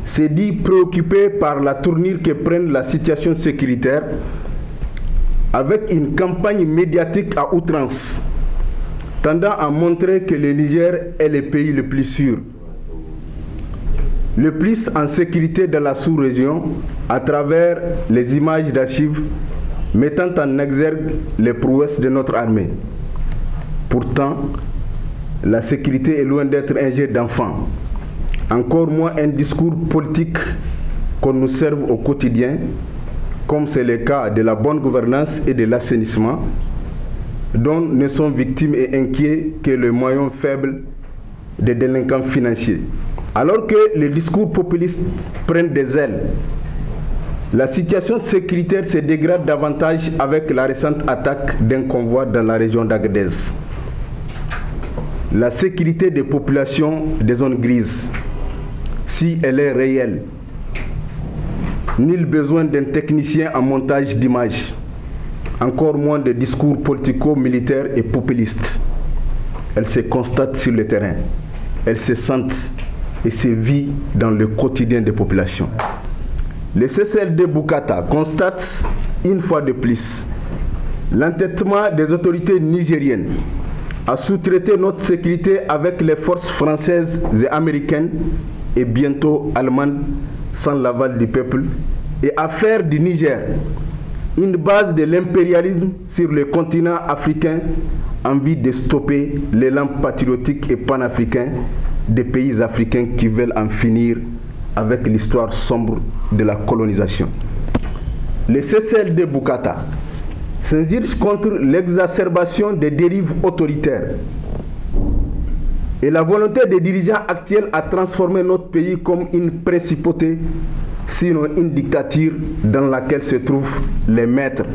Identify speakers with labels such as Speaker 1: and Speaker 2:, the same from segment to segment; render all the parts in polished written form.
Speaker 1: s'est dit préoccupé par la tournure que prenne la situation sécuritaire avec une campagne médiatique à outrance tendant à montrer que le Niger est le pays le plus sûr, le plus en sécurité dans la sous-région à travers les images d'archives mettant en exergue les prouesses de notre armée. Pourtant, la sécurité est loin d'être un jeu d'enfant, encore moins un discours politique qu'on nous serve au quotidien, comme c'est le cas de la bonne gouvernance et de l'assainissement, dont ne sont victimes et inquiets que les moyens faibles des délinquants financiers. Alors que les discours populistes prennent des ailes, la situation sécuritaire se dégrade davantage avec la récente attaque d'un convoi dans la région d'Agadez. La sécurité des populations des zones grises, si elle est réelle, nul besoin d'un technicien en montage d'images, encore moins de discours politico-militaires et populistes. Elle se constate sur le terrain, elle se sent et se vit dans le quotidien des populations. Le CCLD Bukata constate une fois de plus l'entêtement des autorités nigériennes à sous-traiter notre sécurité avec les forces françaises et américaines et bientôt allemandes sans l'aval du peuple et à faire du Niger une base de l'impérialisme sur le continent africain en vue de stopper l'élan patriotique et panafricain des pays africains qui veulent en finir avec l'histoire sombre de la colonisation. Le CCLD Bukata s'insurge contre l'exacerbation des dérives autoritaires et la volonté des dirigeants actuels à transformer notre pays comme une principauté, sinon une dictature dans laquelle se trouvent les maîtres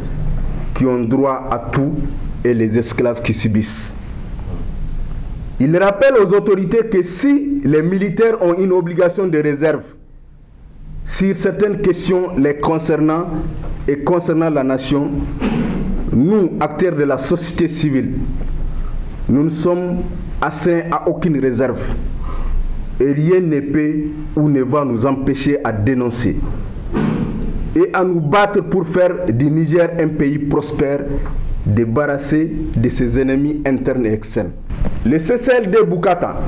Speaker 1: qui ont droit à tout et les esclaves qui subissent. Il rappelle aux autorités que si les militaires ont une obligation de réserve sur certaines questions les concernant et concernant la nation, nous, acteurs de la société civile, nous ne sommes astreints à aucune réserve et rien ne peut ou ne va nous empêcher à dénoncer et à nous battre pour faire du Niger un pays prospère, débarrassé de ses ennemis internes et externes. Le CCLD Bukata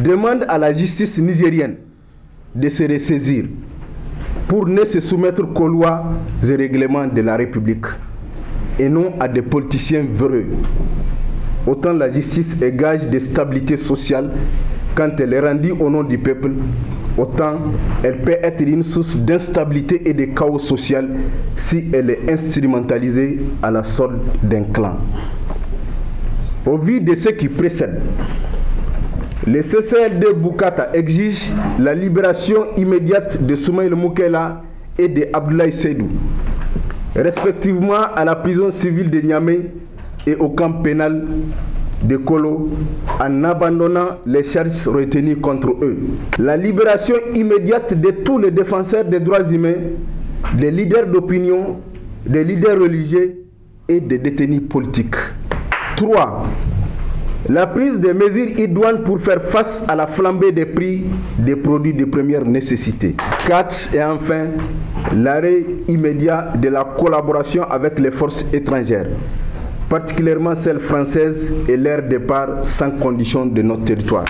Speaker 1: demande à la justice nigérienne de se ressaisir pour ne se soumettre qu'aux lois et règlements de la République et non à des politiciens véreux. Autant la justice est gage de stabilité sociale quand elle est rendue au nom du peuple, autant elle peut être une source d'instabilité et de chaos social si elle est instrumentalisée à la solde d'un clan. Au vu de ce qui précède, le CCLD Bukata exige la libération immédiate de Soumaïla Moukela et de Abdoulaye Seydou, respectivement à la prison civile de Niamey et au camp pénal de Kolo, en abandonnant les charges retenues contre eux. La libération immédiate de tous les défenseurs des droits humains, des leaders d'opinion, des leaders religieux et des détenus politiques. 3. La prise de mesures idoines pour faire face à la flambée des prix des produits de première nécessité. 4. Et enfin, l'arrêt immédiat de la collaboration avec les forces étrangères, particulièrement celles françaises, et leur départ sans condition de notre territoire.